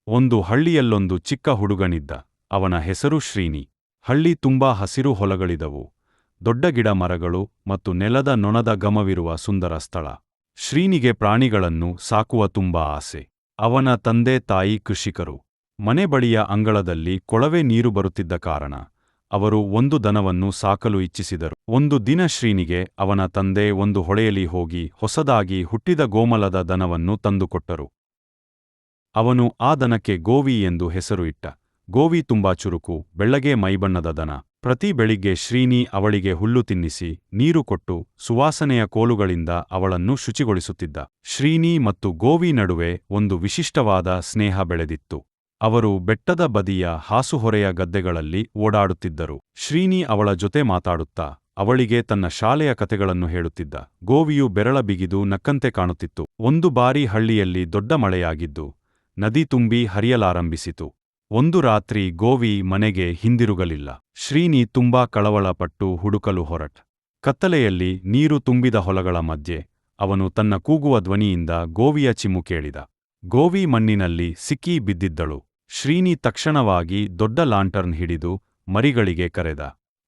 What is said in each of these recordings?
ಒಂದು ಹಳ್ಳಿಯಲ್ಲೊಂದು ಚಿಕ್ಕ ಹುಡುಗನಿದ್ದ. ಅವನ ಹೆಸರು ಶ್ರೀನಿ. ಹಳ್ಳಿ ತುಂಬಾ ಹಸಿರು ಹೊಲಗಳಿದವು, ದೊಡ್ಡ ಗಿಡ ಮರಗಳು ಮತ್ತು ನೆಲದ ನೊಣದ ಘಮವಿರುವ ಸುಂದರ ಸ್ಥಳ. ಶ್ರೀನಿಗೆ ಪ್ರಾಣಿಗಳನ್ನು ಸಾಕುವ ತುಂಬಾ ಆಸೆ. ಅವನ ತಂದೆ ತಾಯಿ ಕೃಷಿಕರು. ಮನೆ ಬಳಿಯ ಅಂಗಳದಲ್ಲಿ ಕೊಳವೆ ನೀರು ಬರುತ್ತಿದ್ದ ಕಾರಣ ಅವರು ಒಂದು ದನವನ್ನು ಸಾಕಲು ಇಚ್ಛಿಸಿದರು. ಒಂದು ದಿನ ಶ್ರೀನಿಗೆ ಅವನ ತಂದೆ ಒಂದು ಹೊಳೆಯಲ್ಲಿ ಹೋಗಿ ಹೊಸದಾಗಿ ಹುಟ್ಟಿದ ಗೋಮಲದ ದನವನ್ನು ತಂದುಕೊಟ್ಟರು. ಅವನು ಆ ದನಕ್ಕೆ ಗೋವಿ ಎಂದು ಹೆಸರು ಇಟ್ಟ. ಗೋವಿ ತುಂಬಾ ಚುರುಕು, ಬೆಳ್ಳಗೆ ಮೈಬಣ್ಣದ ದನ. ಪ್ರತಿ ಬೆಳಿಗ್ಗೆ ಶ್ರೀನಿ ಅವಳಿಗೆ ಹುಲ್ಲು ತಿನ್ನಿಸಿ, ನೀರು ಕೊಟ್ಟು, ಸುವಾಸನೆಯ ಕೋಲುಗಳಿಂದ ಅವಳನ್ನು ಶುಚಿಗೊಳಿಸುತ್ತಿದ್ದ. ಶ್ರೀನಿ ಮತ್ತು ಗೋವಿ ನಡುವೆ ಒಂದು ವಿಶಿಷ್ಟವಾದ ಸ್ನೇಹ ಬೆಳೆದಿತ್ತು. ಅವರು ಬೆಟ್ಟದ ಬದಿಯ ಹಾಸುಹೊರೆಯ ಗದ್ದೆಗಳಲ್ಲಿ ಓಡಾಡುತ್ತಿದ್ದರು. ಶ್ರೀನಿ ಅವಳ ಜೊತೆ ಮಾತಾಡುತ್ತಾ ಅವಳಿಗೆ ತನ್ನ ಶಾಲೆಯ ಕತೆಗಳನ್ನು ಹೇಳುತ್ತಿದ್ದ. ಗೋವಿಯು ಬೆರಳ ಬಿಗಿದು ನಕ್ಕಂತೆ ಕಾಣುತ್ತಿತ್ತು. ಒಂದು ಬಾರಿ ಹಳ್ಳಿಯಲ್ಲಿ ದೊಡ್ಡ ಮಳೆಯಾಗಿದ್ದು ನದಿ ತುಂಬಿ ಹರಿಯಲಾರಂಭಿಸಿತು. ಒಂದು ರಾತ್ರಿ ಗೋವಿ ಮನೆಗೆ ಹಿಂದಿರುಗಲಿಲ್ಲ. ಶ್ರೀನಿ ತುಂಬಾ ಕಳವಳಪಟ್ಟು ಹುಡುಕಲು ಹೊರಟ. ಕತ್ತಲೆಯಲ್ಲಿ ನೀರು ತುಂಬಿದ ಹೊಲಗಳ ಮಧ್ಯೆ ಅವನು ತನ್ನ ಕೂಗುವ ಧ್ವನಿಯಿಂದ ಗೋವಿಯ ಚಿಮ್ಮು ಕೇಳಿದ. ಗೋವಿ ಮಣ್ಣಿನಲ್ಲಿ ಸಿಕ್ಕಿ ಬಿದ್ದಿದ್ದಳು. ಶ್ರೀನಿ ತಕ್ಷಣವಾಗಿ ದೊಡ್ಡ ಲಾಂಟರ್ನ್ ಹಿಡಿದು ಮರಿಗಳಿಗೆ ಕರೆದ.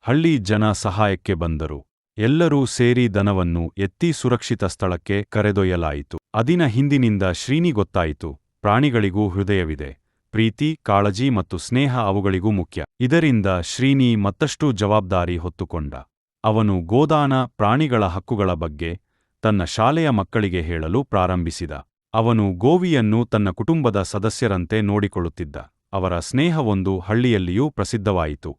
ಹಳ್ಳಿ ಜನ ಸಹಾಯಕ್ಕೆ ಬಂದರು. ಎಲ್ಲರೂ ಸೇರಿ ದನವನ್ನು ಎತ್ತಿ ಸುರಕ್ಷಿತ ಸ್ಥಳಕ್ಕೆ ಕರೆದೊಯ್ಯಲಾಯಿತು. ಅದಿನ ಹಿಂದಿನಿಂದ ಶ್ರೀನಿ ಗೊತ್ತಾಯಿತು, ಪ್ರಾಣಿಗಳಿಗೂ ಹೃದಯವಿದೆ. ಪ್ರೀತಿ, ಕಾಳಜಿ ಮತ್ತು ಸ್ನೇಹ ಅವುಗಳಿಗೂ ಮುಖ್ಯ. ಇದರಿಂದ ಶ್ರೀನಿ ಮತ್ತಷ್ಟು ಜವಾಬ್ದಾರಿ ಹೊತ್ತುಕೊಂಡ. ಅವನು ಗೋದಾನ ಪ್ರಾಣಿಗಳ ಹಕ್ಕುಗಳ ಬಗ್ಗೆ ತನ್ನ ಶಾಲೆಯ ಮಕ್ಕಳಿಗೆ ಹೇಳಲು ಪ್ರಾರಂಭಿಸಿದ. ಅವನು ಗೋವಿಯನ್ನು ತನ್ನ ಕುಟುಂಬದ ಸದಸ್ಯರಂತೆ ನೋಡಿಕೊಳ್ಳುತ್ತಿದ್ದ. ಅವರ ಸ್ನೇಹವೊಂದು ಹಳ್ಳಿಯಲ್ಲಿಯೂ ಪ್ರಸಿದ್ಧವಾಯಿತು.